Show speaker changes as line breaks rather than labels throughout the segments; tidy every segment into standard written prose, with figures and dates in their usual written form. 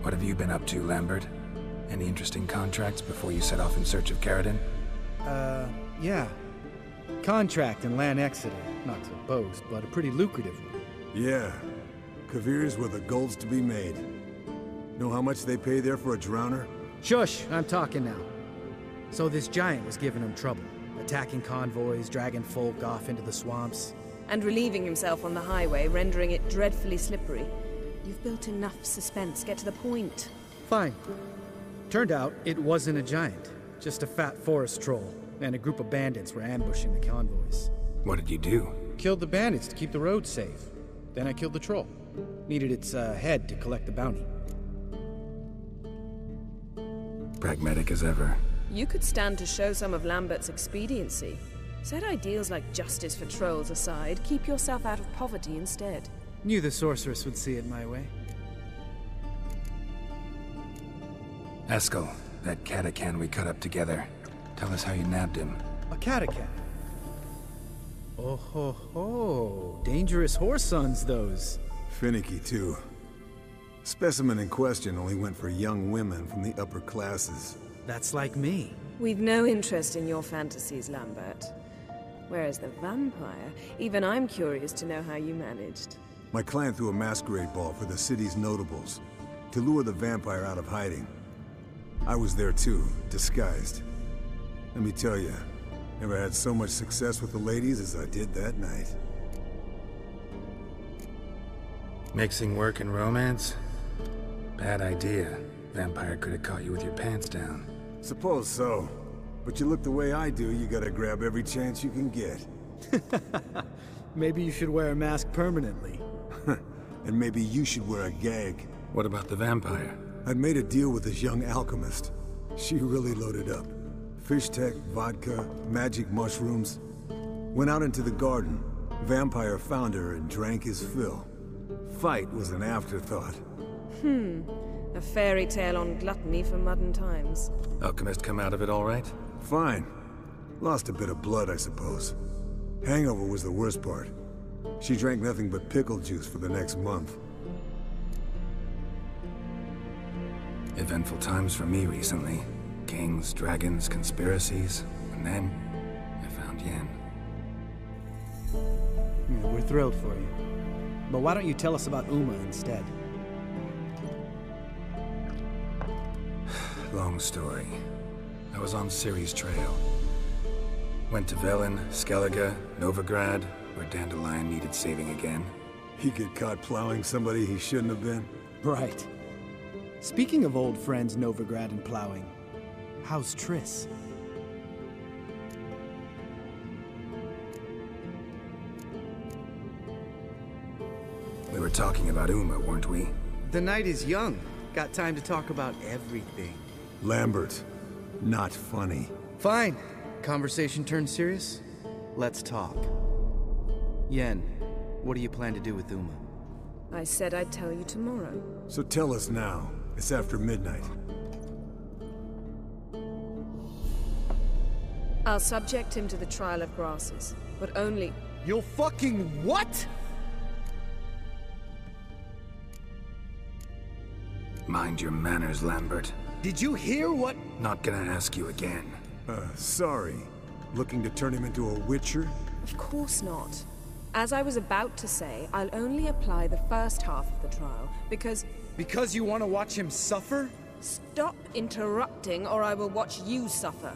What have you been up to, Lambert? Any interesting contracts before you set off in search of Carradine?
Yeah. Contract in Lan Exeter. Not to boast, but a pretty lucrative one.
Yeah. Kavir's where the gold's to be made. Know how much they pay there for a drowner?
Shush, I'm talking now. So this giant was giving him trouble. Attacking convoys, dragging folk off into the swamps.
And relieving himself on the highway, rendering it dreadfully slippery. You've built enough suspense. Get to the point.
Fine. Turned out it wasn't a giant. Just a fat forest troll. And a group of bandits were ambushing the convoys.
What did you do?
Killed the bandits to keep the roads safe. Then I killed the troll. Needed its head to collect the bounty.
Pragmatic as ever.
You could stand to show some of Lambert's expediency. Set ideals like justice for trolls aside, keep yourself out of poverty instead.
Knew the sorceress would see it my way.
Eskel, that catacan we cut up together. Tell us how you nabbed him.
A catacan? Oh ho ho. Dangerous horse sons, those.
Finicky, too. Specimen in question only went for young women from the upper classes.
That's like me.
We've no interest in your fantasies, Lambert. Whereas the vampire, even I'm curious to know how you managed.
My client threw a masquerade ball for the city's notables, to lure the vampire out of hiding. I was there too, disguised. Let me tell you, never had so much success with the ladies as I did that night.
Mixing work and romance? Bad idea. Vampire could have caught you with your pants down.
Suppose so. But you look the way I do, you gotta grab every chance you can get.
Maybe you should wear a mask permanently.
And maybe you should wear a gag.
What about the vampire?
I'd made a deal with this young alchemist. She really loaded up. Fish tech, vodka, magic mushrooms. Went out into the garden. Vampire found her and drank his fill. Fight was an afterthought.
A fairy tale on gluttony for modern times.
Alchemist come out of it all right?
Fine. Lost a bit of blood, I suppose. Hangover was the worst part. She drank nothing but pickle juice for the next month.
Eventful times for me recently. Kings, dragons, conspiracies, and then I found Yen.
Yeah, we're thrilled for you. But why don't you tell us about Uma instead?
Long story. I was on Ciri's trail. Went to Velen, Skellige, Novigrad, where Dandelion needed saving again.
He get caught plowing somebody he shouldn't have been.
Right. Speaking of old friends Novigrad and plowing, how's Triss?
We were talking about Uma, weren't we?
The night is young. Got time to talk about everything.
Lambert, not funny.
Fine. Conversation turned serious? Let's talk. Yen, what do you plan to do with Uma?
I said I'd tell you tomorrow.
So tell us now. It's after midnight.
I'll subject him to the trial of grasses, but only...
You'll fucking what?
Mind your manners, Lambert.
Did you hear what?
Not gonna ask you again.
Sorry. Looking to turn him into a witcher?
Of course not. As I was about to say, I'll only apply the first half of the trial, because...
Because you want to watch him suffer?
Stop interrupting, or I will watch you suffer.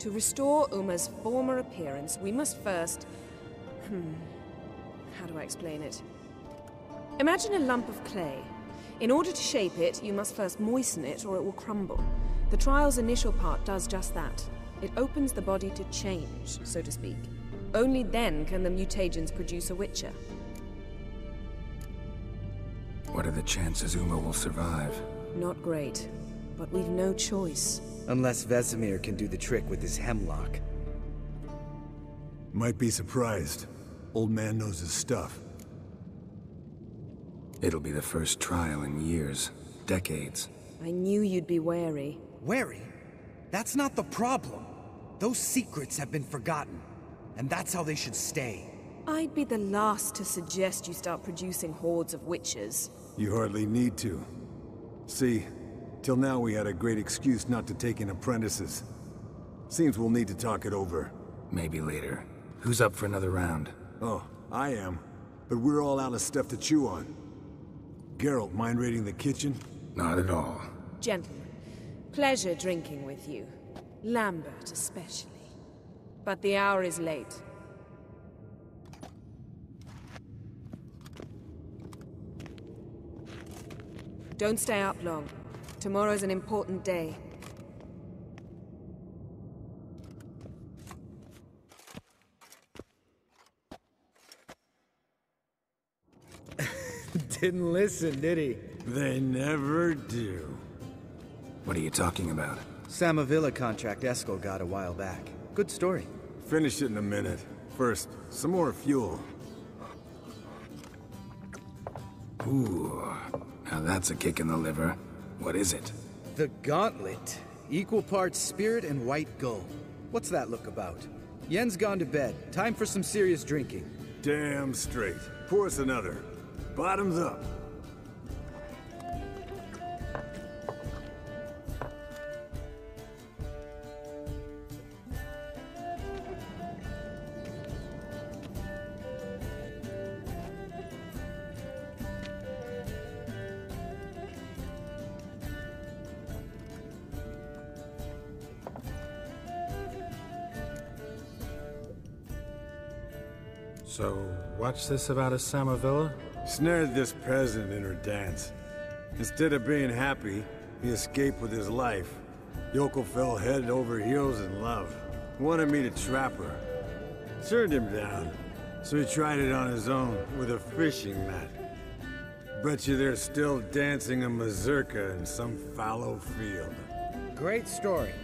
To restore Uma's former appearance, we must first... How do I explain it? Imagine a lump of clay. In order to shape it, you must first moisten it, or it will crumble. The trial's initial part does just that. It opens the body to change, so to speak. Only then can the mutagens produce a witcher.
What are the chances Uma will survive?
Not great, but we've no choice.
Unless Vesemir can do the trick with his hemlock.
Might be surprised. Old man knows his stuff.
It'll be the first trial in years. Decades.
I knew you'd be wary.
Wary? That's not the problem. Those secrets have been forgotten. And that's how they should stay.
I'd be the last to suggest you start producing hordes of witches.
You hardly need to. See, till now we had a great excuse not to take in apprentices. Seems we'll need to talk it over.
Maybe later. Who's up for another round?
Oh, I am. But we're all out of stuff to chew on. Geralt, mind raiding the kitchen?
Not at all.
Gentlemen, pleasure drinking with you. Lambert especially. But the hour is late. Don't stay up long. Tomorrow's an important day.
Didn't listen, did he?
They never do.
What are you talking about?
Samavilla contract Eskel got a while back. Good story.
Finish it in a minute. First, some more fuel.
Ooh, now that's a kick in the liver. What is it?
The Gauntlet. Equal parts spirit and white gull. What's that look about? Yen's gone to bed. Time for some serious drinking.
Damn straight. Pour us another. Bottoms up.
So, what's this about a Samavilla?
Snared this peasant in her dance. Instead of being happy, he escaped with his life. Yoko fell head over heels in love. Wanted me to trap her. Turned him down. So he tried it on his own with a fishing net. Bet you they're still dancing a mazurka in some fallow field.
Great story.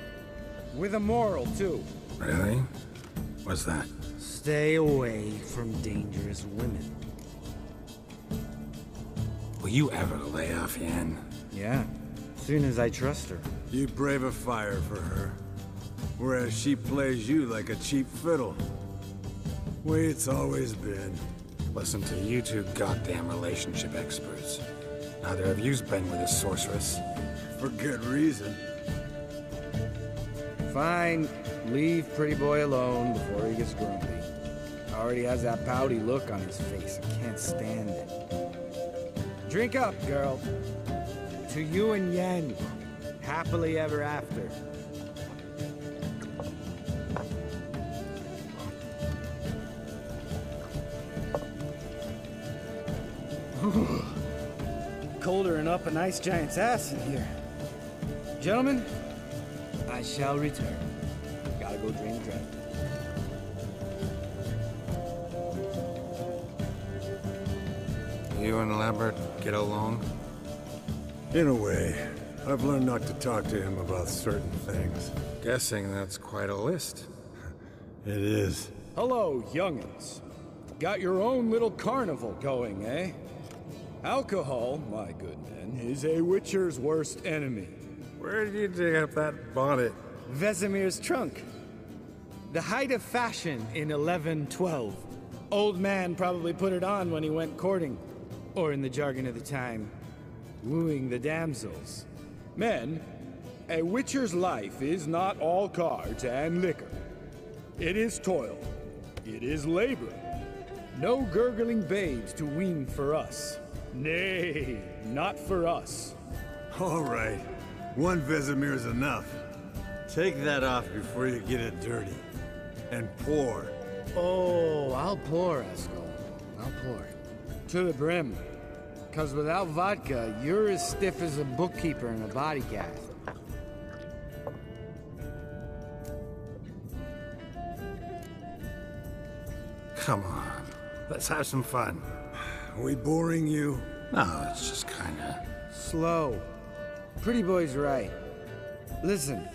With a moral, too.
Really? What's that?
Stay away from dangerous women.
Will you ever lay off, Yen?
Yeah, soon as I trust her.
You brave a fire for her. Whereas she plays you like a cheap fiddle. Way it's always been.
Listen to you two goddamn relationship experts. Neither of you's been with a sorceress.
For good reason.
Fine, leave pretty boy alone before he gets grumpy. Already has that pouty look on his face. I can't stand it. Drink up, girl. To you and Yen. Happily ever after. Colder than up a nice giant's ass in here. Gentlemen, I shall return. Gotta go drain the draft.
You and Lambert get along?
In a way. I've learned not to talk to him about certain things.
Guessing that's quite a list.
It is.
Hello, young'uns. Got your own little carnival going, eh? Alcohol, my good men, is a witcher's worst enemy.
Where did you dig up that bonnet?
Vesemir's trunk. The height of fashion in 1112. Old man probably put it on when he went courting. Or in the jargon of the time, wooing the damsels. Men, a witcher's life is not all cards and liquor. It is toil. It is labor. No gurgling babes to wean for us. Nay, not for us.
All right. One Vesemir's enough. Take that off before you get it dirty. And pour.
Oh, I'll pour, Eskel. I'll pour. To the brim. 'Cause without vodka, you're as stiff as a bookkeeper in a body cast.
Come on, let's have some fun.
We boring you?
No, it's just kinda...
Slow. Pretty boy's right. Listen,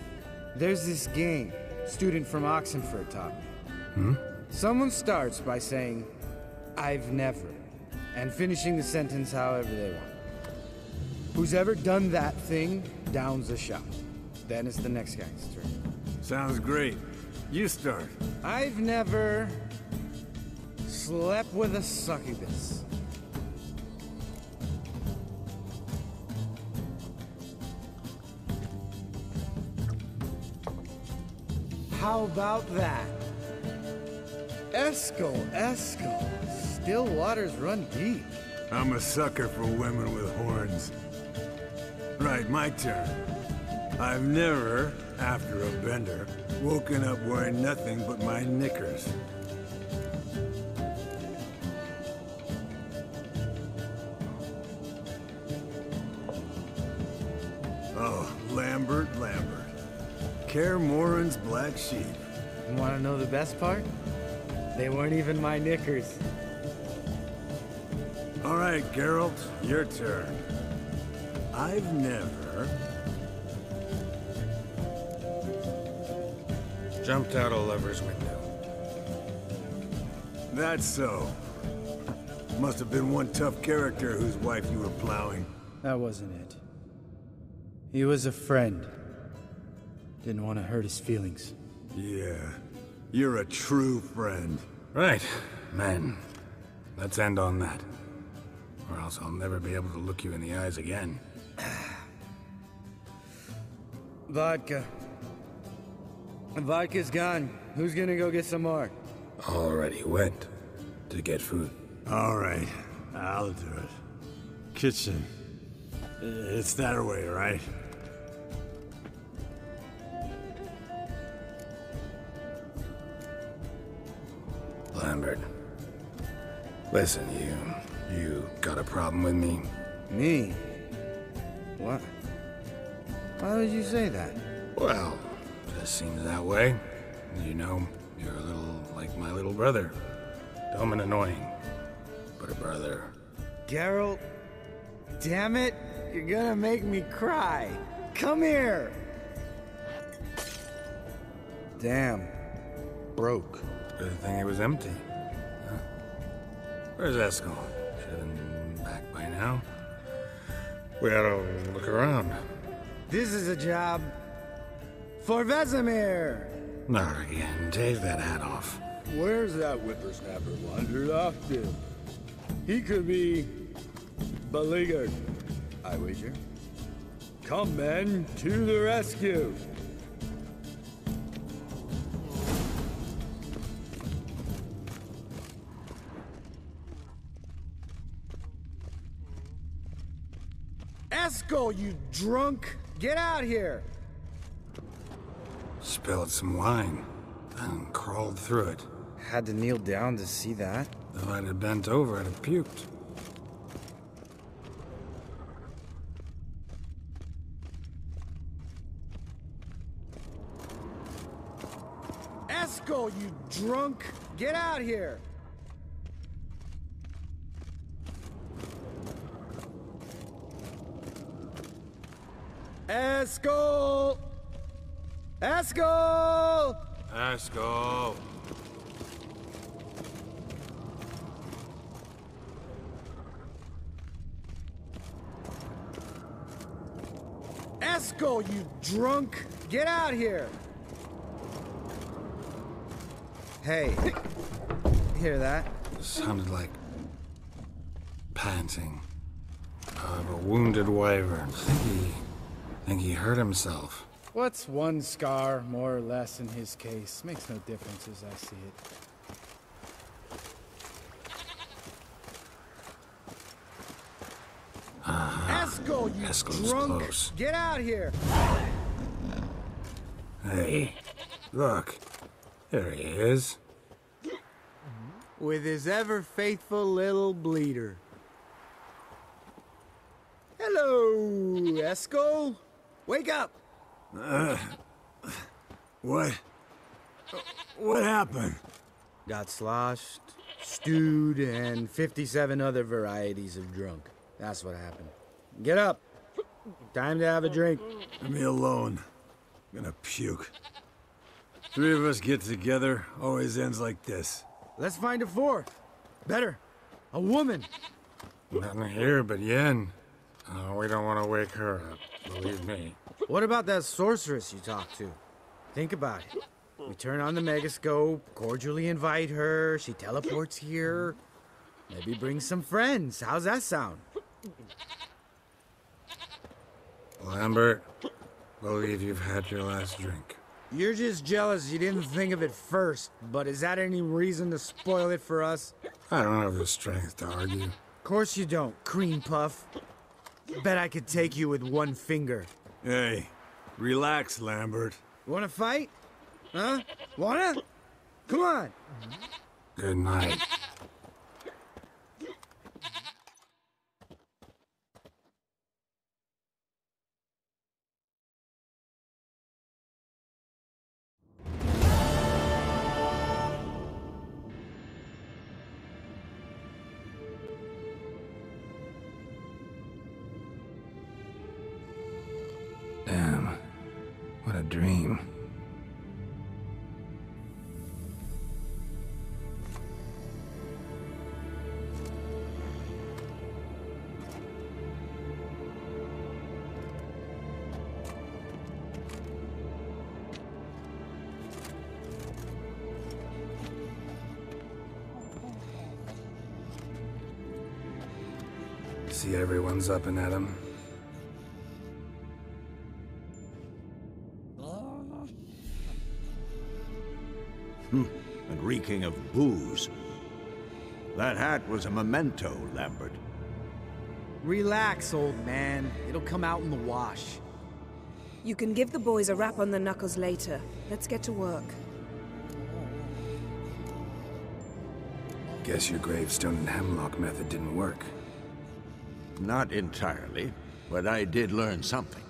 there's this game student from Oxenford taught me. Someone starts by saying, I've never, and finishing the sentence however they want. Who's ever done that thing downs a shot. Then it's the next guy's turn.
Sounds great. You start.
I've never slept with a succubus. How about that? Eskel. Still waters run deep.
I'm a sucker for women with horns. Right, my turn. I've never, after a bender, woken up wearing nothing but my knickers. Oh, Lambert. Kaer Morhen's black sheep.
Want to know the best part? They weren't even my knickers.
All right, Geralt, your turn. I've never...
Jumped out a lover's window.
That's so. Must have been one tough character whose wife you were plowing.
That wasn't it. He was a friend. Didn't want to hurt his feelings.
Yeah, you're a true friend.
Right, man. Let's end on that. Or else I'll never be able to look you in the eyes again.
Vodka. Vodka's gone. Who's gonna go get some more?
Already went to get food.
All right, I'll do it. Kitchen. It's that way, right?
Lambert. Listen, you got a problem with me?
Me? What? Why would you say that?
Well, just seems that way. You know, you're a little like my little brother. Dumb and annoying, but a brother.
Geralt, damn it, you're gonna make me cry. Come here. Damn. Broke.
Good thing it was empty. Huh? Where's Eskel? Should have been back by now. We ought to look around.
This is a job for Vesemir.
Not again. Take that hat off.
Where's that whippersnapper wandered off to? He could be beleaguered, I wager. Come, men, to the rescue. Eskel, you drunk! Get out here!
Spilled some wine, then crawled through it.
Had to kneel down to see that.
If I'd have bent over, I'd have puked.
Eskel, you drunk! Get out here! Eskel! Eskel!
Eskel!
Eskel, you drunk! Get out here! Hey, hear that?
It sounded like panting of a wounded wyvern. Think he hurt himself.
What's one scar, more or less, in his case? Makes no difference as I see it. Eskel, you
Eskel's
drunk!
close.
Get out here!
Hey, look. There he is.
With his ever-faithful little bleeder. Hello, Eskel! Wake up!
What? What happened?
Got sloshed, stewed, and 57 other varieties of drunk. That's what happened. Get up. Time to have a drink.
Leave me alone. I'm gonna puke. Three of us get together, always ends like this.
Let's find a fourth. Better. A woman.
Nothing here but Yen. Oh, we don't want to wake her up, believe me.
What about that sorceress you talked to? Think about it. We turn on the megascope, cordially invite her, she teleports here. Maybe bring some friends. How's that sound?
Lambert, believe you've had your last drink.
You're just jealous you didn't think of it first, but is that any reason to spoil it for us?
I don't have the strength to argue.
Of course you don't, cream puff. Bet I could take you with one finger.
Hey, relax, Lambert.
Wanna fight? Huh? Wanna? Come on!
Good night. Damn, what a dream. See everyone's up and at 'em.
And reeking of booze. That hat was a memento, Lambert.
Relax, old man. It'll come out in the wash.
You can give the boys a rap on the knuckles later. Let's get to work.
Guess your gravestone and hemlock method didn't work.
Not entirely, but I did learn something.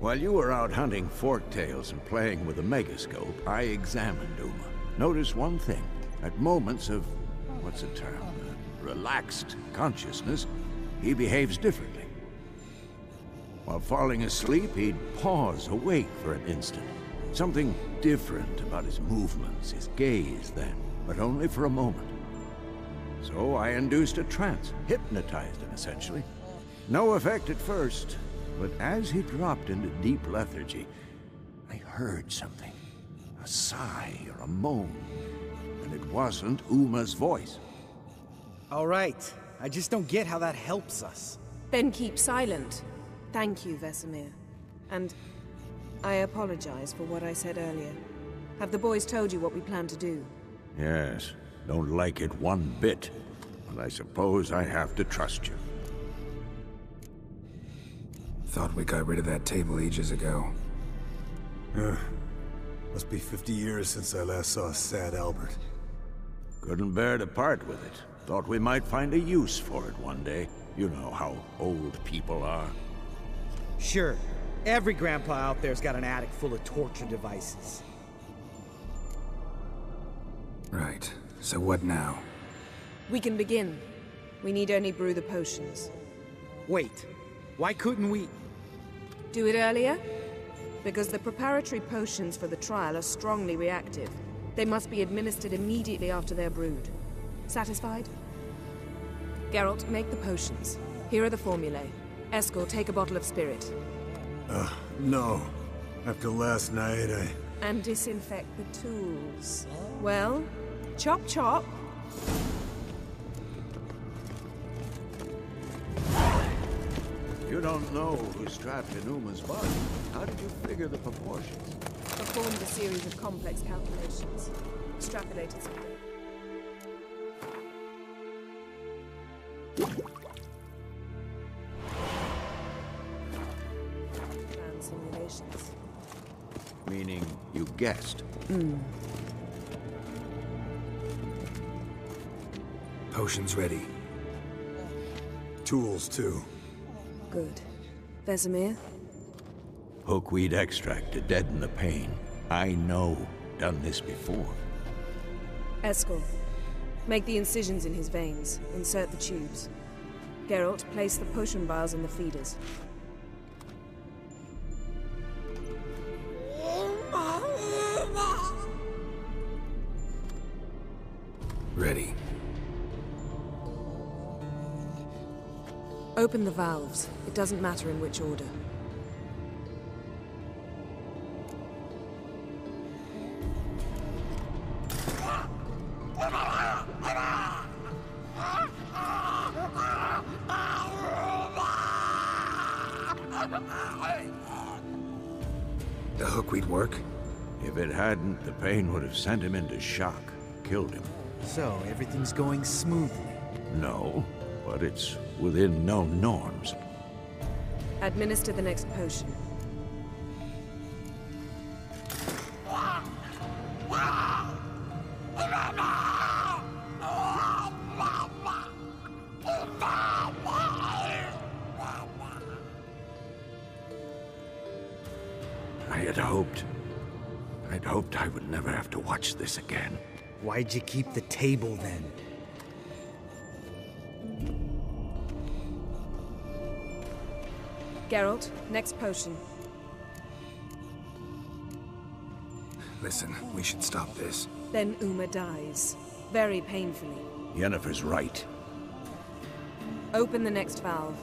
While you were out hunting forktails and playing with a megascope, I examined Uma. Noticed one thing. At moments of, what's the term, relaxed consciousness, he behaves differently. While falling asleep, he'd pause awake for an instant. Something different about his movements, his gaze then, but only for a moment. So I induced a trance, hypnotized him essentially. No effect at first, but as he dropped into deep lethargy, I heard something. A sigh or a moan, and it wasn't Uma's voice.
All right. I just don't get how that helps us.
Then keep silent. Thank you, Vesemir. And I apologize for what I said earlier. Have the boys told you what we plan to do?
Yes, don't like it one bit, but I suppose I have to trust you.
Thought we got rid of that table ages ago.
Must be 50 years since I last saw sad Albert.
Couldn't bear to part with it. Thought we might find a use for it one day. You know how old people are.
Sure. Every grandpa out there's got an attic full of torture devices.
Right. So what now?
We can begin. We need only brew the potions.
Wait. Why couldn't we...
Do it earlier? Because the preparatory potions for the trial are strongly reactive. They must be administered immediately after they're brewed. Satisfied? Geralt, make the potions. Here are the formulae. Eskel, take a bottle of spirit.
No. After last night,
And disinfect the tools. Well, chop chop.
You don't know who's trapped in Uma's body. How did you figure the proportions?
Performed a series of complex calculations. Extrapolated something. Ran simulations.
Meaning you guessed.
Potions ready.
tools too.
Good. Vesemir?
Hookweed extract to deaden the pain. I know. Done this before.
Eskel, make the incisions in his veins. Insert the tubes. Geralt, place the potion vials in the feeders.
Ready.
Open the valves. It doesn't matter in which order.
The hookweed work?
If it hadn't, the pain would have sent him into shock, killed him.
So, everything's going smoothly.
No, but it's within known norms.
Administer the next potion.
I'd hoped I would never have to watch this again.
Why'd you keep the table then?
Geralt, next potion.
Listen, we should stop this.
Then Uma dies. Very painfully.
Yennefer's right.
Open the next valve.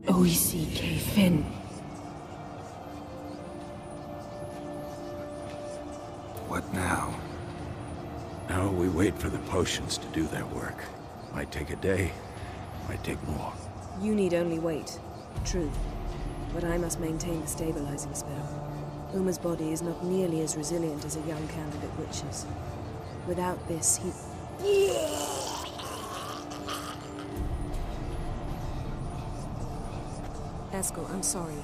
O-E-C-K, Finn.
What now?
Now we wait for the potions to do their work. Might take a day, might take more.
You need only wait. True. But I must maintain the stabilizing spell. Uma's body is not nearly as resilient as a young candidate witch's. Without this, he... Eskel, I'm sorry.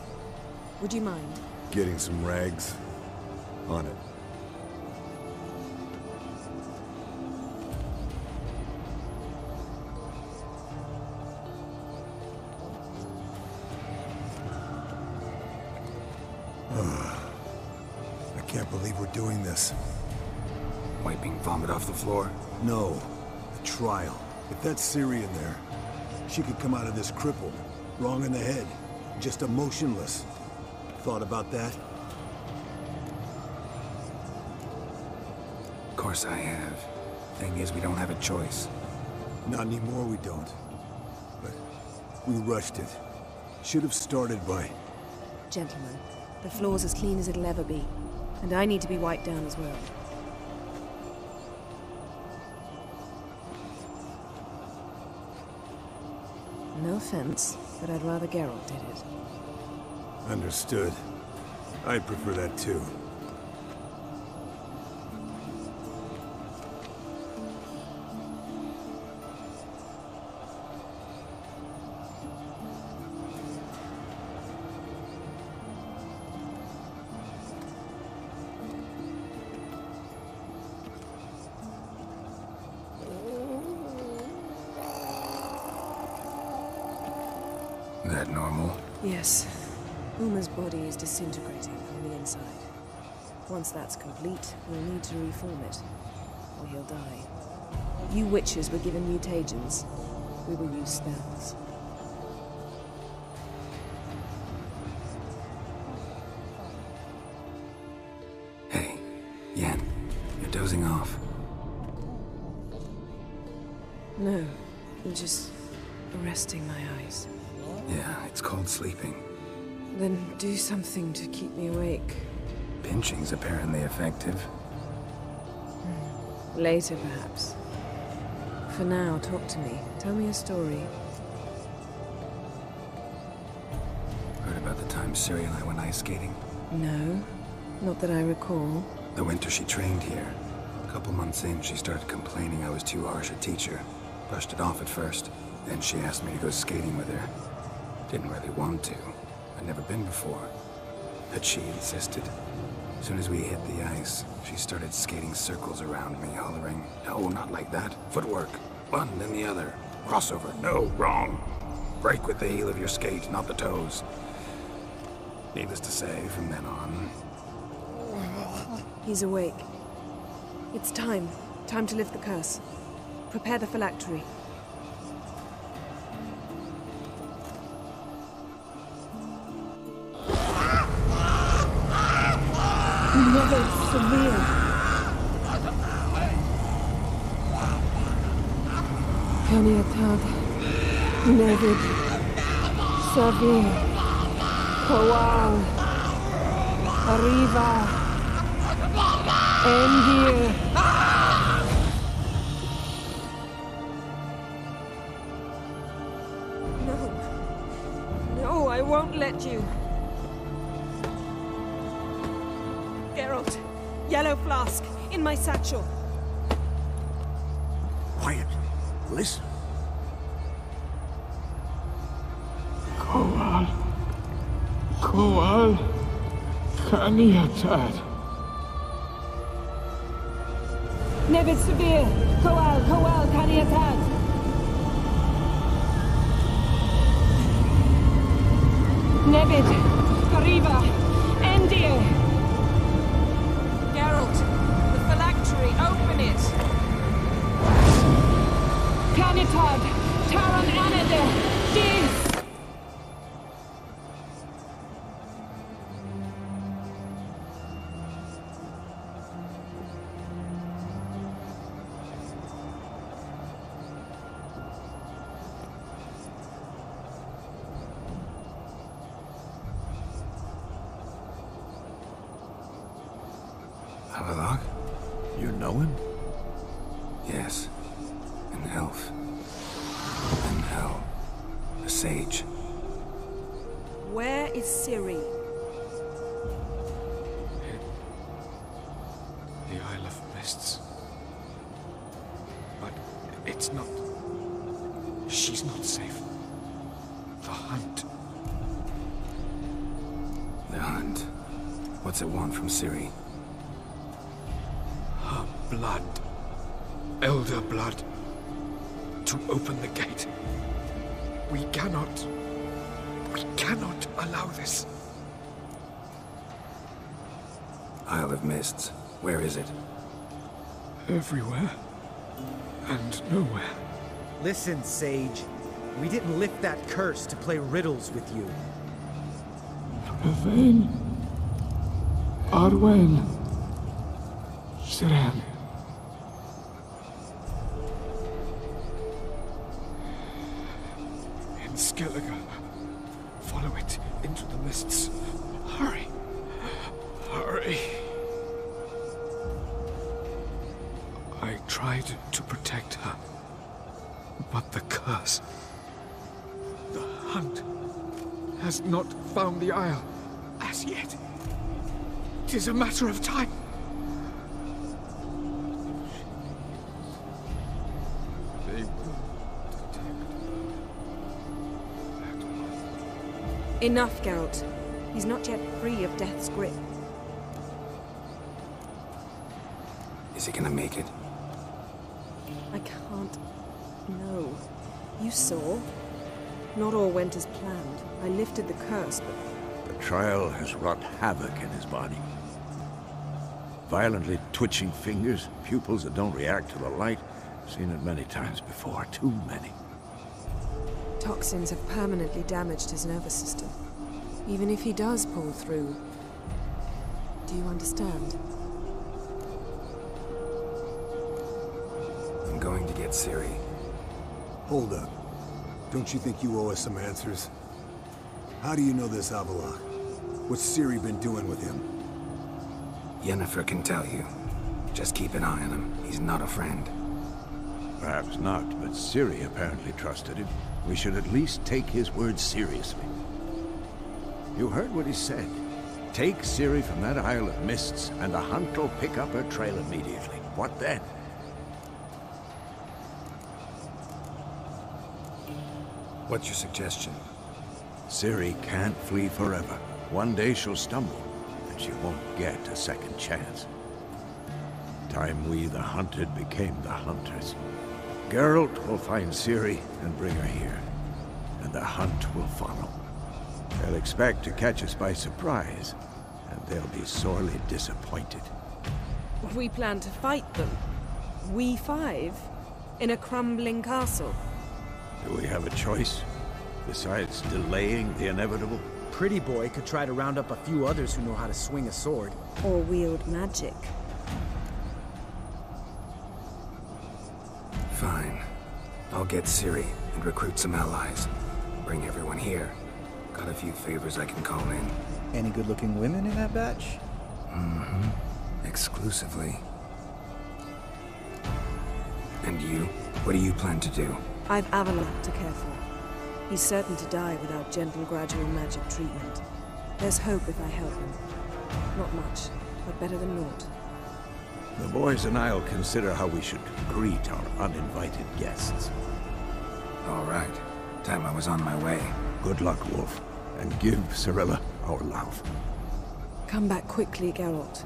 Would you mind?
Getting some rags? On it. I can't believe we're doing this.
Wiping vomit off the floor?
No. The trial. If that's Ciri in there, she could come out of this crippled, wrong in the head, just emotionless. Thought about that?
Of course I have. Thing is, we don't have a choice.
Not anymore, we don't. But we rushed it. Should have started by...
Gentlemen, the floor's as clean as it'll ever be. And I need to be wiped down as well. No offense, but I'd rather Geralt did it.
Understood. I'd prefer that too.
That normal?
Yes. Uma's body is disintegrating from the inside. Once that's complete, we'll need to reform it, or he'll die. You witches were given mutagens. We will use spells.
Hey, Yen, you're dozing off.
No, I'm just resting my eyes.
Yeah, it's called sleeping.
Then do something to keep me awake.
Pinching's apparently effective.
Later, perhaps. For now, talk to me. Tell me a story.
Heard about the time Ciri and I went ice skating?
No, not that I recall.
The winter she trained here. A couple months in, she started complaining I was too harsh a teacher. Brushed it off at first. Then she asked me to go skating with her. Didn't really want to. I'd never been before. But she insisted. As soon as we hit the ice, she started skating circles around me, hollering, "No, not like that. Footwork. One, then the other. Crossover. No, wrong. Break with the heel of your skate, not the toes." Needless to say, from then on...
He's awake. It's time. Time to lift the curse. Prepare the phylactery. Never severe. Caniatad. Nevid. Severe. Kowal. Arriva. Endir. No, I won't let you. Geralt, yellow flask, in my satchel.
Quiet. Listen.
Kowal. Kowal. Kaniatad.
Nevid Severe. Kowal, Kaniatad. Nevid. Arriva. Endir. Geralt, the phylactery, open it. Canitad, Taran Anadir, Dis!
Avalok?
You know him?
Yes. An elf. An elf. A sage.
Where is Ciri?
The Isle of Mists. But it's not... She's not safe. The hunt.
The hunt. What's it want from Ciri?
Her blood. Elder blood. To open the gate. We cannot allow this.
Isle of Mists. Where is it?
Everywhere. And nowhere.
Listen, Sage. We didn't lift that curse to play riddles with you.
Yvain. Arwen. Siran. In Skellige. Follow it into the mists. Hurry. Hurry. I tried to protect her. But the curse... The hunt has not found the Isle as yet. It is a matter of time. They will detect that one.
Enough, Geralt. He's not yet free of death's grip.
Is he gonna make it?
I can't... No. You saw. Not all went as planned. I lifted the curse, but...
The trial has wrought havoc in his body. Violently twitching fingers, pupils that don't react to the light. Seen it many times before, too many.
Toxins have permanently damaged his nervous system. Even if he does pull through... Do you understand?
I'm going to get Ciri.
Hold up. Don't you think you owe us some answers? How do you know this Avalok? What's Ciri been doing with him?
Yennefer can tell you. Just keep an eye on him. He's not a friend.
Perhaps not, but Ciri apparently trusted him. We should at least take his words seriously. You heard what he said. Take Ciri from that Isle of Mists, and the hunt will pick up her trail immediately. What then?
What's your suggestion?
Ciri can't flee forever. One day she'll stumble, and she won't get a second chance. Time we, the hunted, became the hunters. Geralt will find Ciri and bring her here, and the hunt will follow. They'll expect to catch us by surprise, and they'll be sorely disappointed.
We plan to fight them. We five? In a crumbling castle?
Do we have a choice, besides delaying the inevitable?
pretty boy could try to round up a few others who know how to swing a sword.
Or wield magic.
Fine. I'll get Ciri and recruit some allies. Bring everyone here. Got a few favors I can call in.
Any good-looking women in that batch?
Mm-hmm. Exclusively. And you? What do you plan to do?
I've Avallac'h to care for. He's certain to die without gentle, gradual magic treatment. There's hope if I help him. Not much, but better than naught.
The boys and I'll consider how we should greet our uninvited guests.
All right. Time I was on my way.
Good luck, Wolf, and give Cirilla our love.
Come back quickly, Geralt.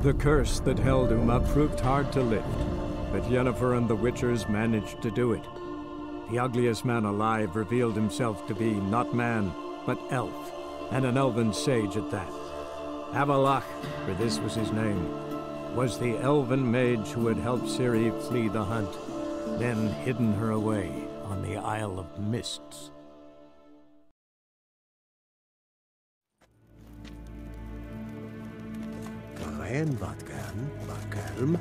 The curse that held Uma proved hard to lift, but Yennefer and the Witchers managed to do it. The ugliest man alive revealed himself to be not man, but elf, and an elven sage at that. Avallac'h, for this was his name, was the elven mage who had helped Ciri flee the hunt, then hidden her away on the Isle of Mists.
En wat kan, maar kalm.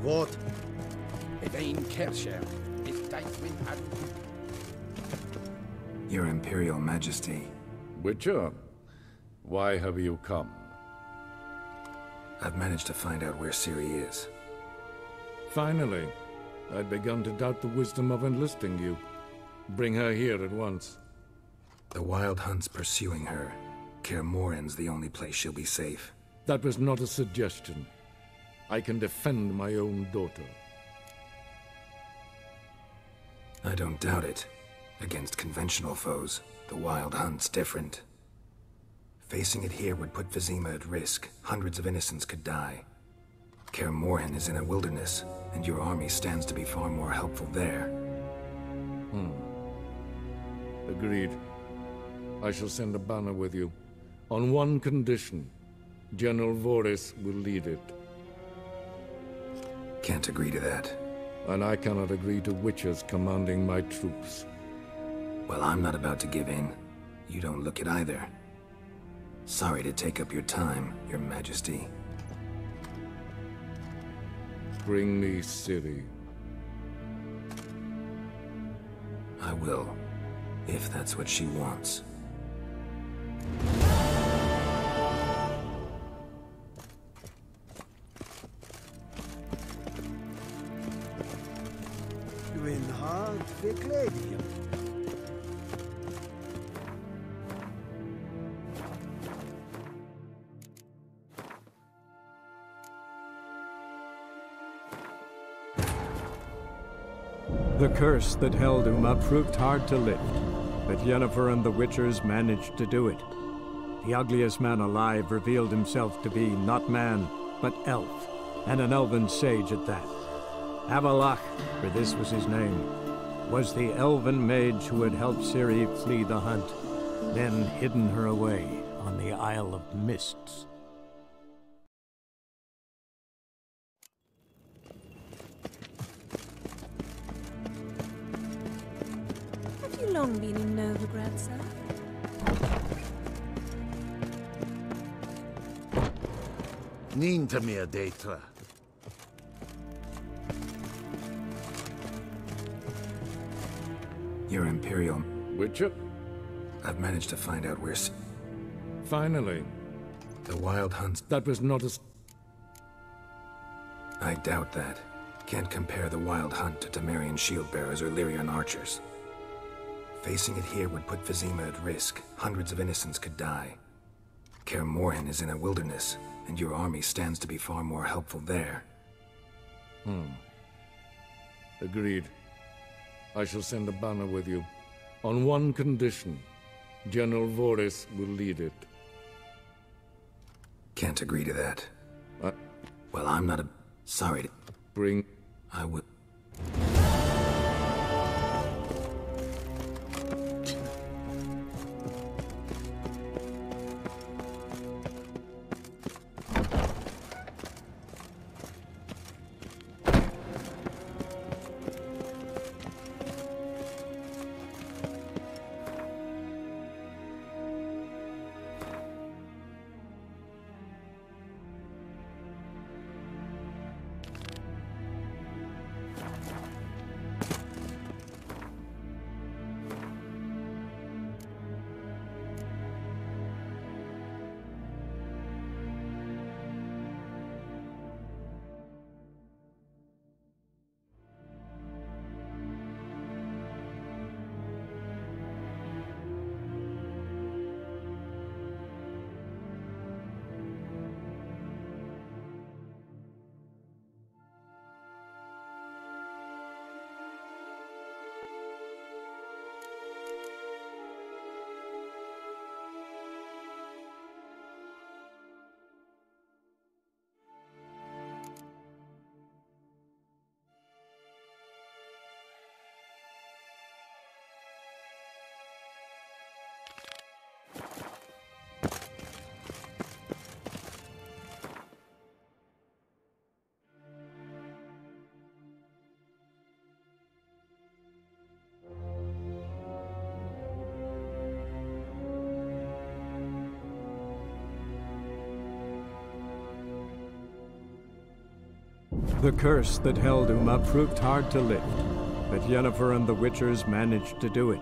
Wat?
Your Imperial Majesty.
Witcher, why have you come?
I've managed to find out where Ciri is.
Finally. I'd begun to doubt the wisdom of enlisting you. Bring her here at once.
The Wild Hunt's pursuing her. Kaer Morhen's the only place she'll be safe.
That was not a suggestion. I can defend my own daughter.
I don't doubt it. Against conventional foes, the Wild Hunt's different. Facing it here would put Vizima at risk. Hundreds of innocents could die. Kaer Morhen is in a wilderness, and your army stands to be far more helpful there.
Agreed. I shall send a banner with you. On one condition. General Voris will lead it.
Can't agree to that.
And I cannot agree to witches commanding my troops.
Well, I'm not about to give in. You don't look it either. Sorry to take up your time, Your Majesty.
Bring me Ciri.
I will, if that's what she wants.
Gwyn hard verkledingen.
The curse that held Uma proved hard to lift, but Yennefer and the Witchers managed to do it. The ugliest man alive revealed himself to be not man, but elf, and an elven sage at that. Avalach, for this was his name, was the elven mage who had helped Ciri flee the hunt, then hidden her away on the Isle of Mists.
Have you long been in Novigrad, sir?
Ninta mir detra.
Your Imperial...
Witcher?
I've managed to find out where...
Finally.
The Wild Hunt's...
That was not as...
I doubt that. Can't compare the Wild Hunt to Temerian shield-bearers or Lyrian archers. Facing it here would put Vizima at risk. Hundreds of innocents could die. Kaer Morhen is in a wilderness, and your army stands to be far more helpful there.
Agreed. I shall send a banner with you. On one condition. General Voris will lead it.
Can't agree to that. Well, I'm not a... Sorry to...
Bring...
I would...
The curse that held Uma proved hard to lift, but Yennefer and the Witchers managed to do it.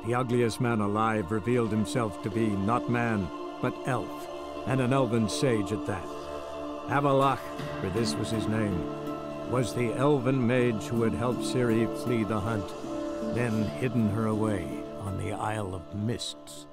The ugliest man alive revealed himself to be not man, but elf, and an elven sage at that. Avalach, for this was his name, was the elven mage who had helped Ciri flee the hunt, then hidden her away on the Isle of Mists.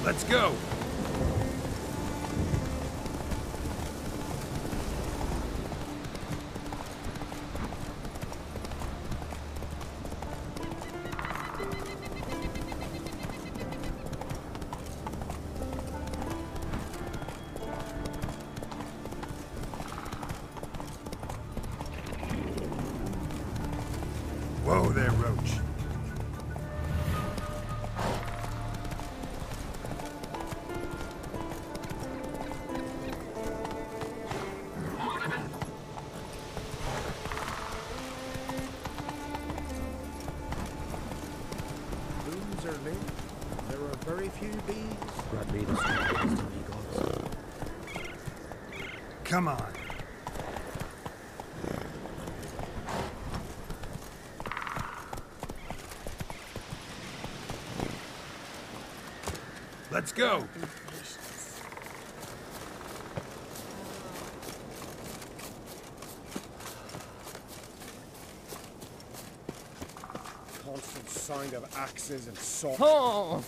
Let's go! Whoa there, Roach.
Rooms are lit. There are very few bees. Grant me the strength to be gods.
Come on. Let's go!
Constant sound of axes and saw.
Oh!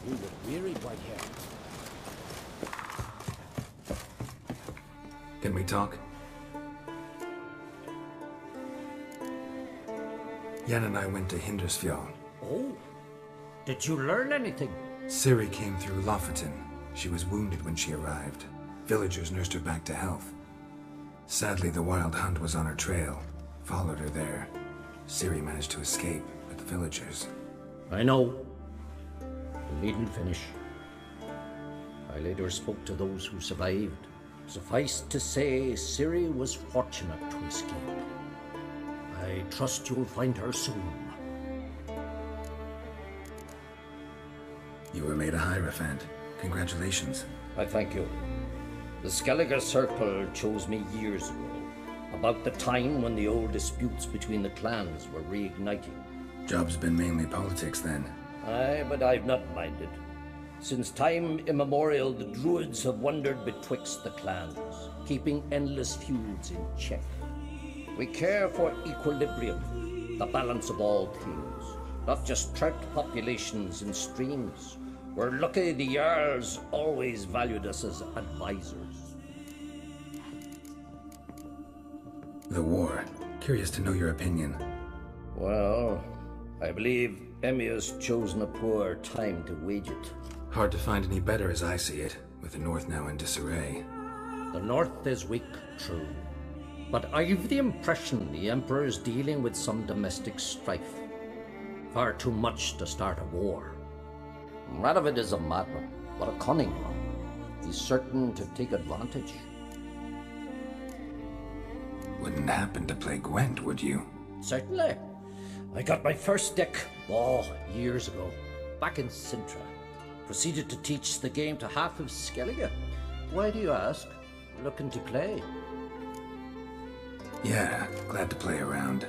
You look weary, Whitehair.
Can we talk? Yen and I went to Hindersfjall.
Oh? Did you learn anything?
Ciri came through Lofoten. She was wounded when she arrived. Villagers nursed her back to health. Sadly, the Wild Hunt was on her trail. Followed her there. Ciri managed to escape, but the villagers...
I know. You needn't finish. I later spoke to those who survived. Suffice to say, Ciri was fortunate to escape. I trust you'll find her soon.
You were made a Hierophant. Congratulations.
I thank you. The Skellige Circle chose me years ago, about the time when the old disputes between the clans were reigniting.
Job's been mainly politics then.
Aye, but I've not minded. Since time immemorial, the Druids have wandered betwixt the clans, keeping endless feuds in check. We care for equilibrium, the balance of all things, not just trout populations and streams. We're lucky the Jarls always valued us as advisors.
The war. Curious to know your opinion.
Well, I believe Emmir's chosen a poor time to wage it.
Hard to find any better as I see it, with the North now in disarray.
The North is weak, true. But I've the impression the Emperor is dealing with some domestic strife. Far too much to start a war. Radovid is a madman, but a cunning one. He's certain to take advantage.
Wouldn't happen to play Gwent, would you?
Certainly. I got my first deck, years ago, back in Sintra. Proceeded to teach the game to half of Skellige. Why do you ask? Looking to play?
Yeah, glad to play around.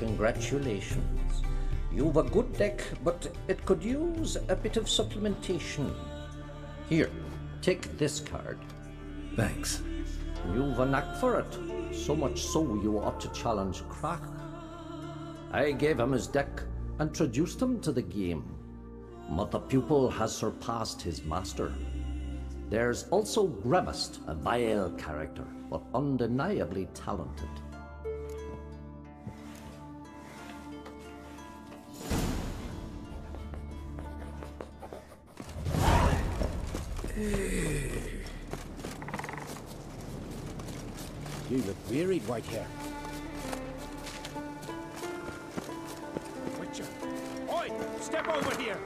Congratulations. You've a good deck, but it could use a bit of supplementation. Here, take this card.
Thanks.
You've a knack for it, so much so you ought to challenge Crack. I gave him his deck, introduced him to the game, but the pupil has surpassed his master. There's also Gravist, a vile character, but undeniably talented.
You look wearied, Whitehair. Witcher! Oi! Step over here!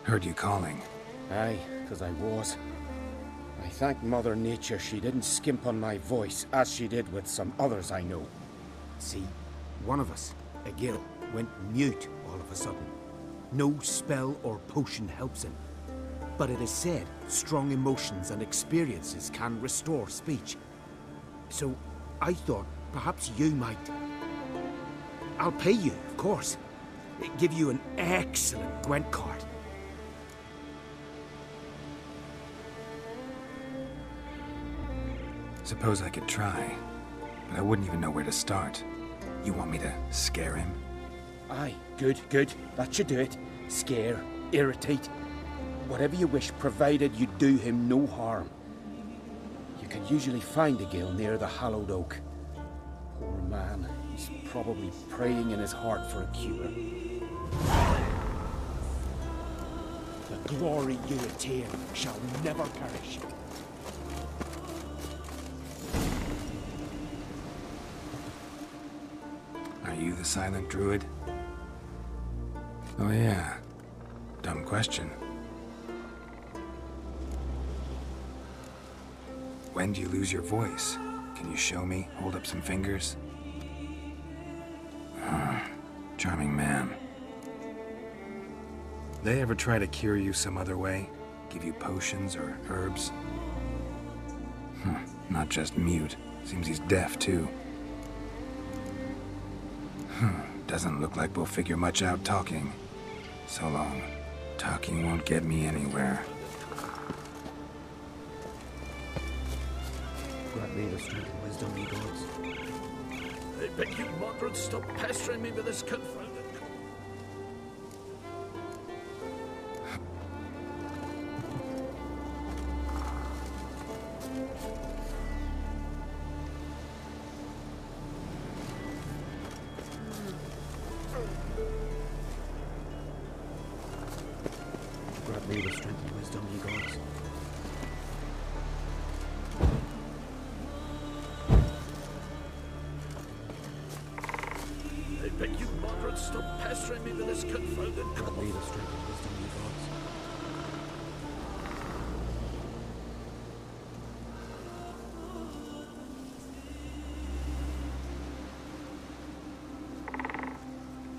Heard you calling.
Aye, 'cause I was. I thank Mother Nature she didn't skimp on my voice, as she did with some others I know. See, one of us, a girl, went mute all of a sudden. No spell or potion helps him. But it is said strong emotions and experiences can restore speech. So I thought perhaps you might... I'll pay you, of course. Give you an excellent Gwent card.
Suppose I could try, but I wouldn't even know where to start. You want me to scare him?
Aye, good, good. That should do it. Scare, irritate. Whatever you wish, provided you do him no harm. You can usually find a gill near the hallowed oak. Poor man, he's probably praying in his heart for a cure. The glory you attain shall never perish.
Are you the silent druid? Oh yeah. Dumb question. When do you lose your voice? Can you show me? Hold up some fingers? Charming man. They ever try to cure you some other way? Give you potions or herbs? Not just mute. Seems he's deaf, too. Doesn't look like we'll figure much out talking. So long. Talking won't get me anywhere.
Grant me the strength and wisdom, ye gods.
I beg you, Mordred, stop pestering me with this confounded...
Grant me the strength and wisdom, ye gods.
I beg you, Mordred, stop pestering me with this confounded...
Grant me the strength and wisdom, ye gods.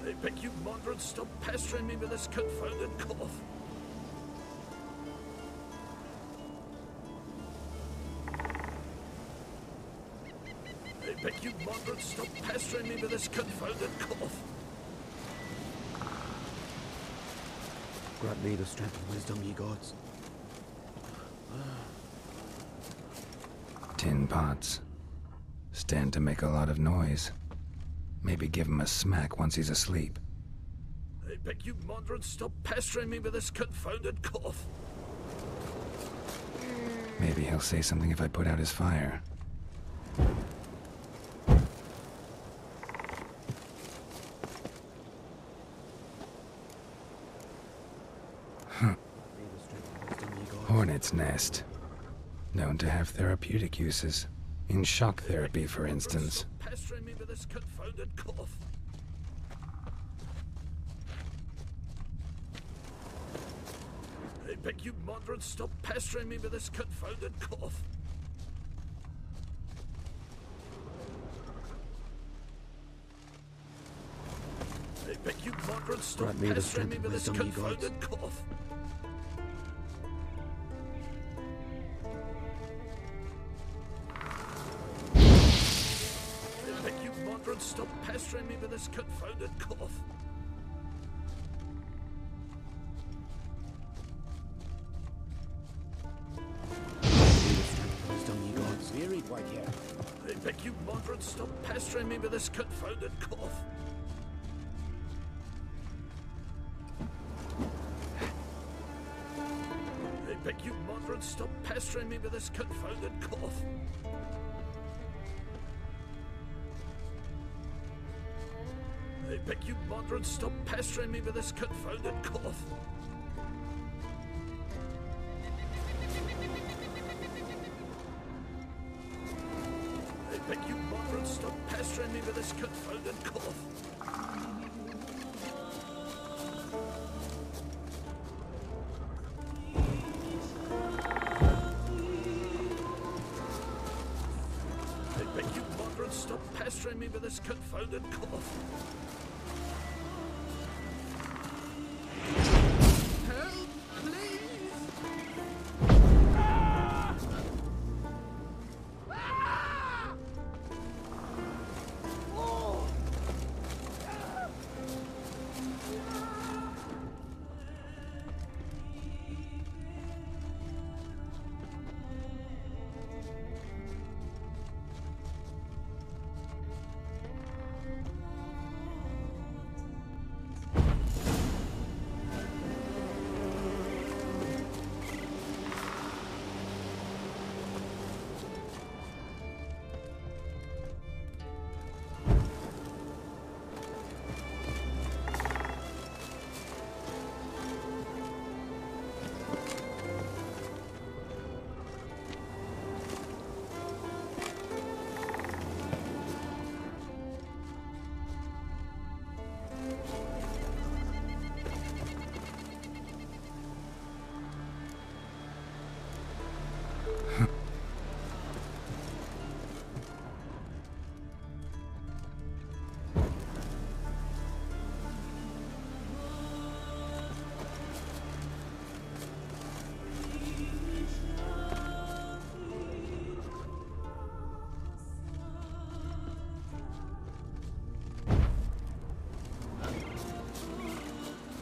I beg you, Mordred, stop pestering me with this confounded cough. I beg you, Mordred, stop pestering me with this confounded cough.
Grant me the strength and wisdom, ye gods.
Tin pots. Stand to make a lot of noise. Maybe give him a smack once he's asleep.
I beg you, Mordred, stop pestering me with this confounded cough.
Maybe he'll say something if I put out his fire. Hornet's nest. Known to have therapeutic uses. In shock therapy, for instance.
Pestering me with this confounded cough. I beg you, Mordred, stop pestering me with this confounded cough. I beg you, Mordred, stop
Grant me the
pestering
strength
me
and
with this
wisdom, ye gods.
confounded cough. pestering me with this confounded cough.
Wearied, Whitehair.
I beg you, moderate, stop pestering me with this confounded cough. I beg you, moderate, stop pestering me with this confounded cough. I beg you, moderate, stop pestering me with this confounded cough. I beg you, moderate, stop pestering me with this confounded cough. I beg you, moderate, stop pestering me with this confounded cough. Help, please! Ah! Ah! Oh!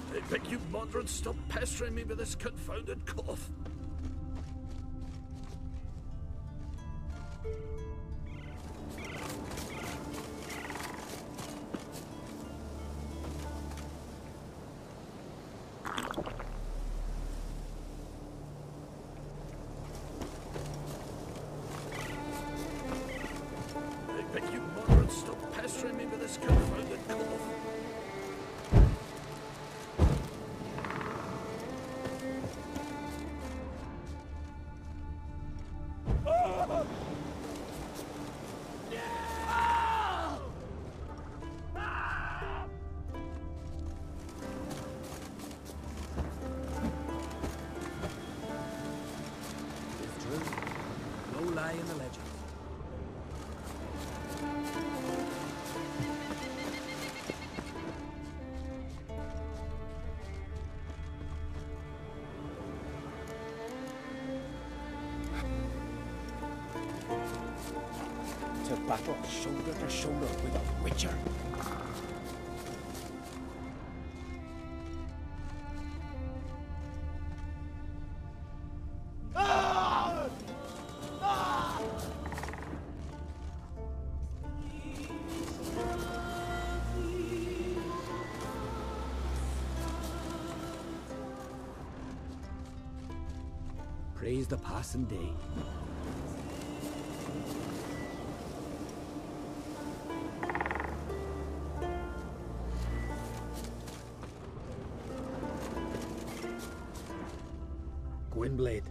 I beg you, moderate, stop pestering me with this confounded cough. I beg you, moderate, stop pestering me with this confounded cough.
It's true. No lie in the legend.
To battle shoulder to shoulder with a witcher.
Praise the passing day. Gwynblade.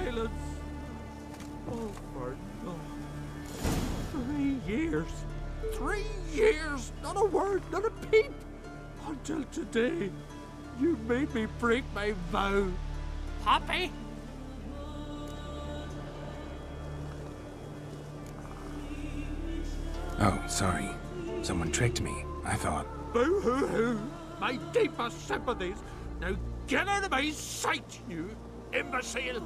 silence. Oh, for no. 3 years. 3 years! Not a word, not a peep! Until today, you made me break my vow. Poppy?
Oh, sorry. Someone tricked me. I thought...
Boo-hoo-hoo! My deepest sympathies! Now get out of my sight, you imbecile!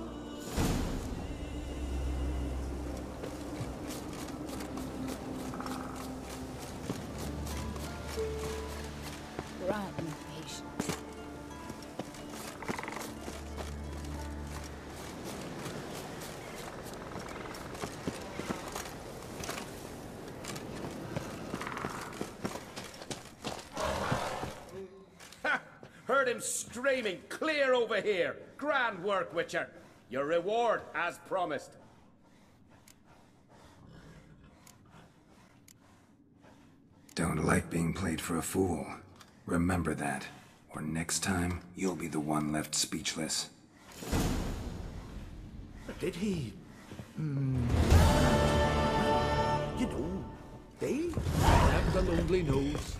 Rotten patience.
Heard him screaming, clear over here. Grand work, Witcher. Your reward, as promised.
Don't like being played for a fool. Remember that. Or next time, you'll be the one left speechless.
Did he? You know, they?
Heaven only knows.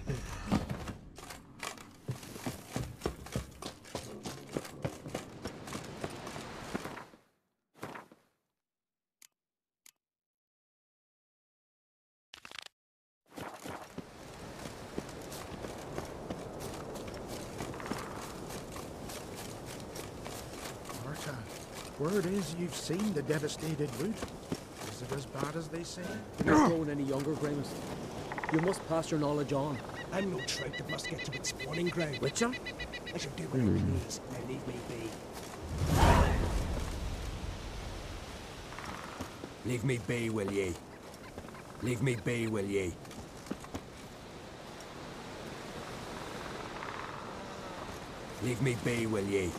Word is you've seen the devastated route. Is it as bad as they say?
You're not growing any younger, Gramus. You must pass your knowledge on.
I'm no trout that must get to its spawning ground.
Witcher?
I shall do whatever he needs. Now leave me be. Leave me be, will ye? Leave me be, will ye? Leave me be, will ye?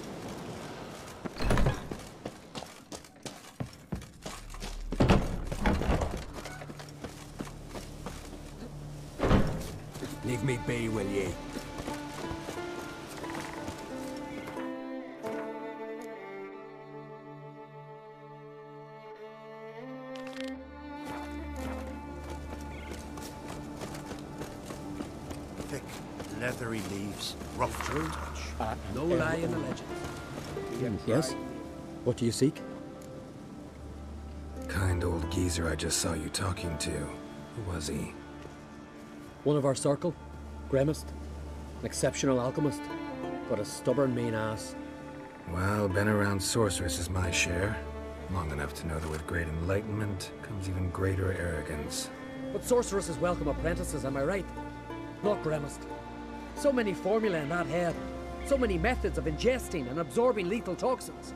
Leave me be, will ye?
Thick, leathery leaves, rough to the touch.
No lie in the legend.
Yes? What do you seek?
Kind old geezer I just saw you talking to. Who was he?
One of our circle, Gremist. An exceptional alchemist, but a stubborn mean ass.
Well, been around sorceresses my share. Long enough to know that with great enlightenment comes even greater arrogance.
But sorceresses welcome apprentices, am I right? Not Gremist. So many formulae in that head. So many methods of ingesting and absorbing lethal toxins.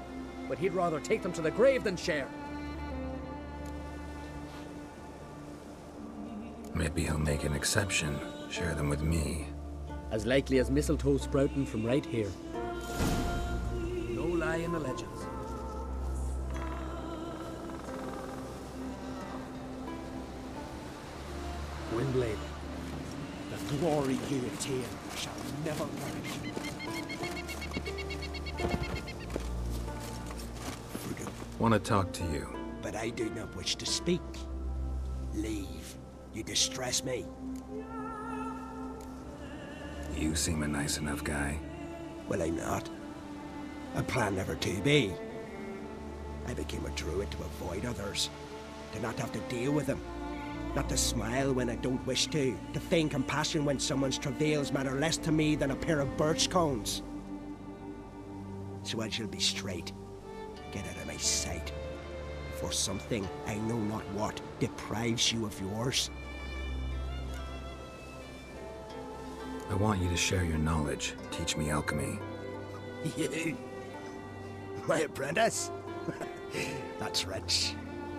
But he'd rather take them to the grave than share.
Maybe he'll make an exception. Share them with me.
As likely as mistletoe sprouting from right here.
No lie in the legends. Windblade, the glory you attain shall never perish.
Want to talk to you.
But I do not wish to speak. Leave. You distress me.
You seem a nice enough guy.
Well, I'm not. I plan never to be. I became a druid to avoid others. To not have to deal with them. Not to smile when I don't wish to feign compassion when someone's travails matter less to me than a pair of birch cones. So I shall be straight. Get out of my sight. For something, I know not what, deprives you of yours.
I want you to share your knowledge. Teach me alchemy.
You? My apprentice? That's rich.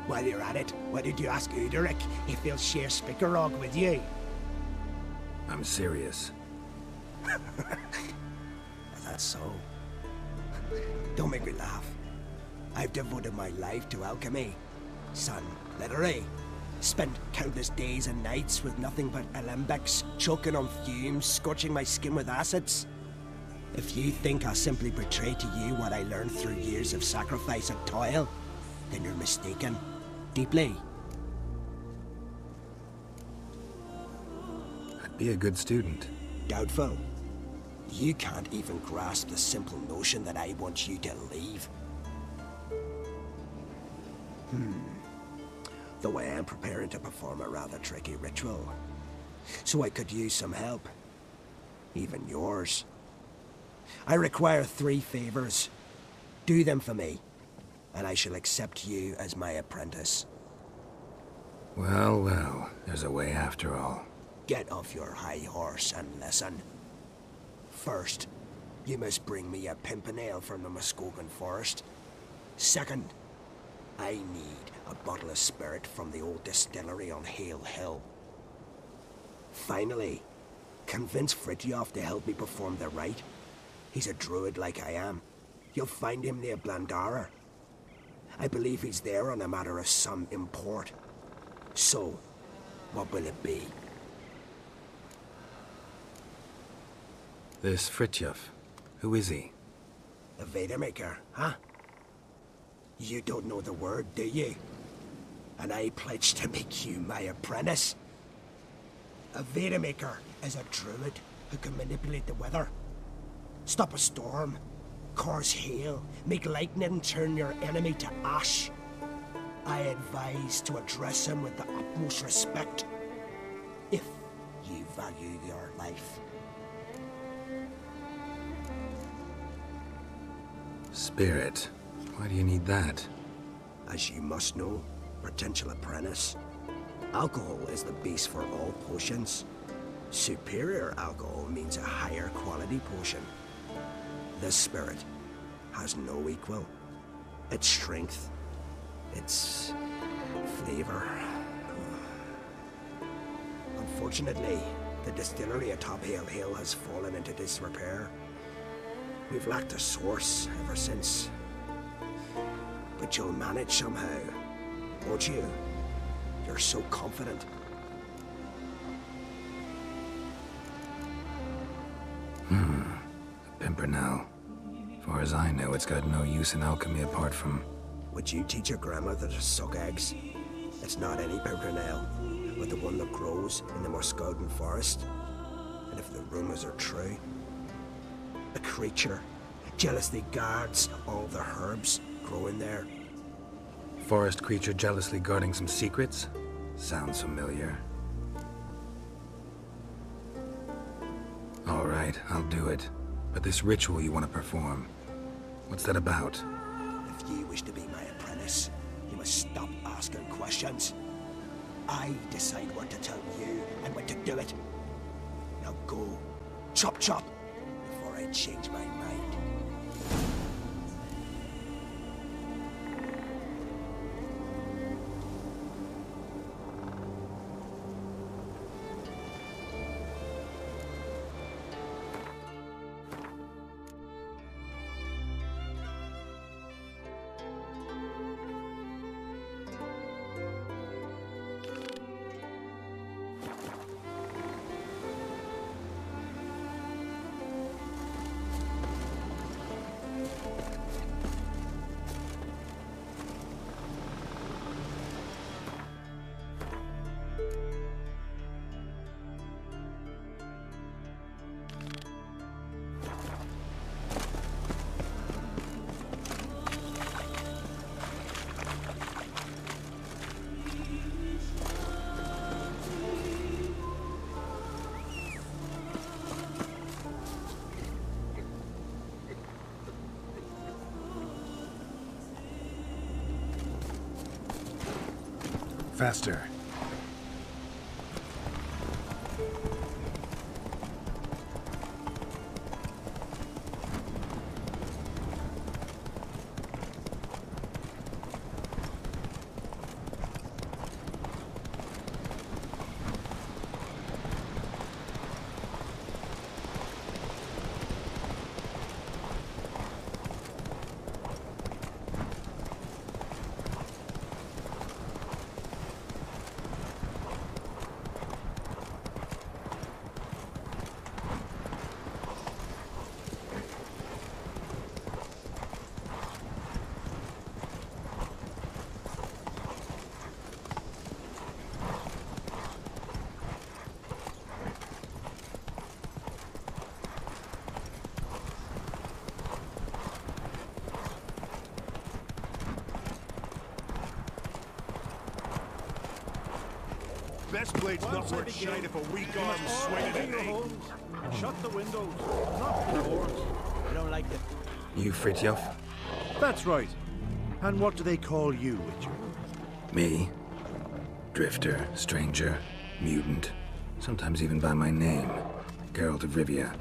While you're at it, why did you ask Uderic if he'll share Spickerog with you?
I'm serious.
That's so. Don't make me laugh. I've devoted my life to alchemy. Son, literally. Spent countless days and nights with nothing but alembics, choking on fumes, scorching my skin with acids. If you think I'll simply portray to you what I learned through years of sacrifice and toil, then you're mistaken. Deeply.
I'd be a good student.
Doubtful. You can't even grasp the simple notion that I want you to leave. Though I am preparing to perform a rather tricky ritual. So I could use some help. Even yours. I require 3 favors. Do them for me, and I shall accept you as my apprentice.
Well, well, there's a way after all.
Get off your high horse and listen. First, you must bring me a pimpernel from the Muskogan forest. Second, I need a bottle of spirit from the old distillery on Hale Hill. Finally, convince Fritjof to help me perform the rite. He's a druid like I am. You'll find him near Blandara. I believe he's there on a matter of some import. So, what will it be?
This Fritjof, who is he?
The Vedamaker, huh? You don't know the word, do you? And I pledge to make you my apprentice. A Vedamaker is a druid who can manipulate the weather. Stop a storm, cause hail, make lightning turn your enemy to ash. I advise to address him with the utmost respect, if you value your life.
Spirit. Why do you need that?
As you must know, potential apprentice, alcohol is the base for all potions. Superior alcohol means a higher quality potion. This spirit has no equal. Its strength, its flavor. Unfortunately, the distillery atop Hale Hill has fallen into disrepair. We've lacked a source ever since. But you'll manage somehow, won't you? You're so confident.
A pimpernel. Far as I know, it's got no use in alchemy apart from...
Would you teach your grandmother to suck eggs? It's not any pimpernel, but the one that grows in the Muskogan forest. And if the rumors are true, a creature jealously guards all the herbs growing there.
Forest creature jealously guarding some secrets? Sounds familiar. All right, I'll do it. But this ritual you want to perform, what's that about?
If you wish to be my apprentice, you must stop asking questions. I decide what to tell you and when to do it. Now go, chop chop, before I change my mind.
Faster.
best blade's not worth shite if a weak arm's swinging it.
Shut the windows, not the doors.
I don't like it.
You Fritjof?
That's right. And what do they call you, Witcher?
Me? Drifter, stranger, mutant. Sometimes even by my name. Geralt of Rivia.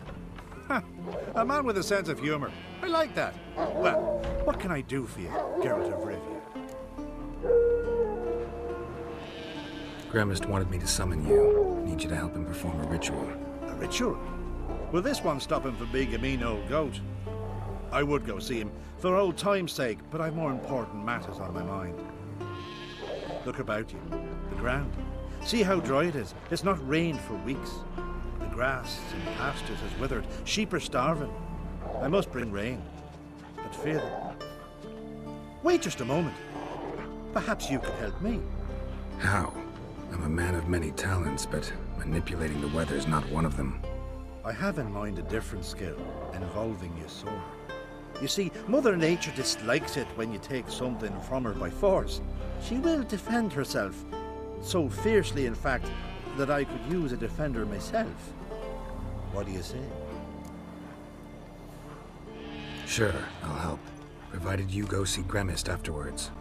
A man with a sense of humor. I like that. Well, what can I do for you, Geralt of Rivia?
Gremist wanted me to summon you. Need you to help him perform a ritual.
A ritual? Will this one stop him from being a mean old goat? I would go see him, for old time's sake, but I've more important matters on my mind. Look about you. The ground. See how dry it is. It's not rained for weeks. The grass in the pastures has withered. Sheep are starving. I must bring rain. But fear them. Wait just a moment. Perhaps you could help me.
How? I'm a man of many talents, but manipulating the weather is not one of them.
I have in mind a different skill, involving your sword. You see, Mother Nature dislikes it when you take something from her by force. She will defend herself. So fiercely, in fact, that I could use a defender myself. What do you say?
Sure, I'll help. Provided you go see Gremist afterwards.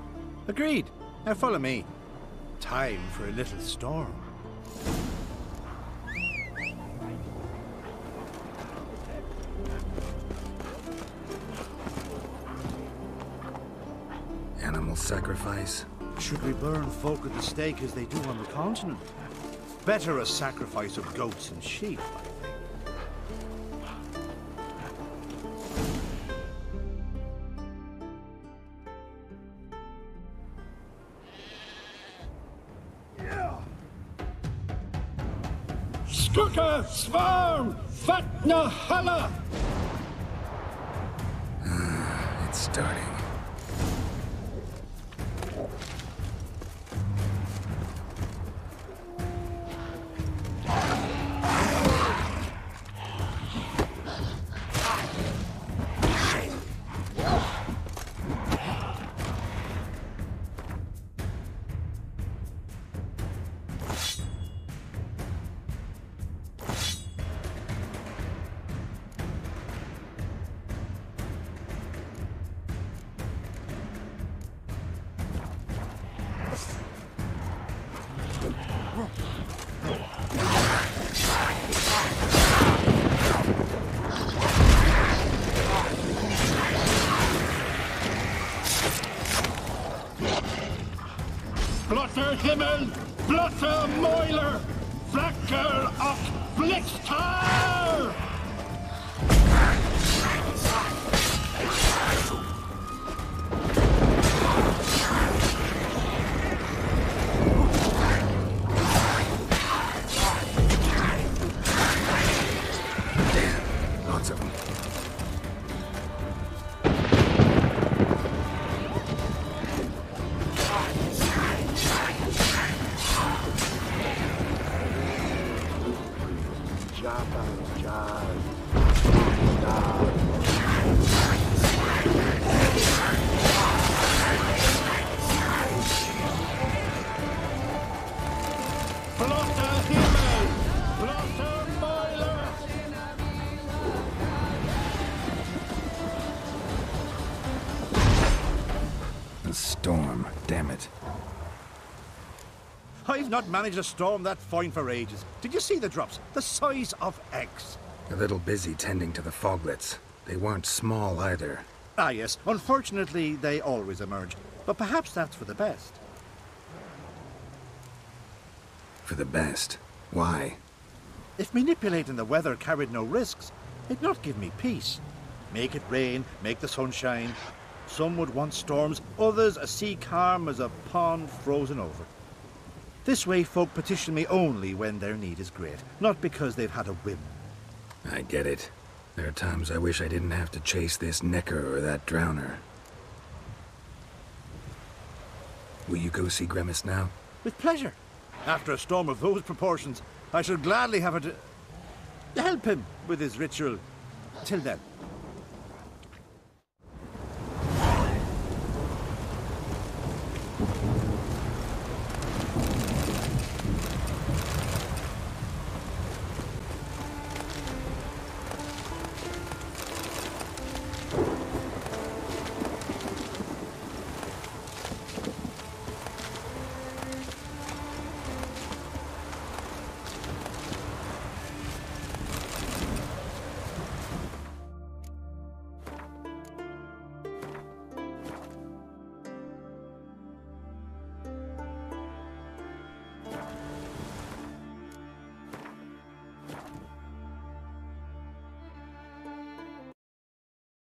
Agreed. Now follow me. Time for a little storm.
Animal sacrifice?
Should we burn folk at the stake as they do on the continent? Better a sacrifice of goats and sheep, I think.
Stuka Svarm Fatna Hala!
It's starting.
Blotter Himmel, Blotter Moiler, Flacker of Blixtar!
Damn, lots of them. Storm, damn it.
I've not managed a storm that fine for ages. Did you see the drops? The size of eggs.
A little busy tending to the foglets. They weren't small either.
Ah, yes. Unfortunately, they always emerge. But perhaps that's for the best.
For the best? Why?
If manipulating the weather carried no risks, it'd not give me peace. Make it rain, make the sun shine. Some would want storms, others a sea calm as a pond frozen over. This way folk petition me only when their need is great, not because they've had a whim.
I get it. There are times I wish I didn't have to chase this necker or that drowner. Will you go see Gremist now?
With pleasure. After a storm of those proportions, I shall gladly have it to help him with his ritual. Till then.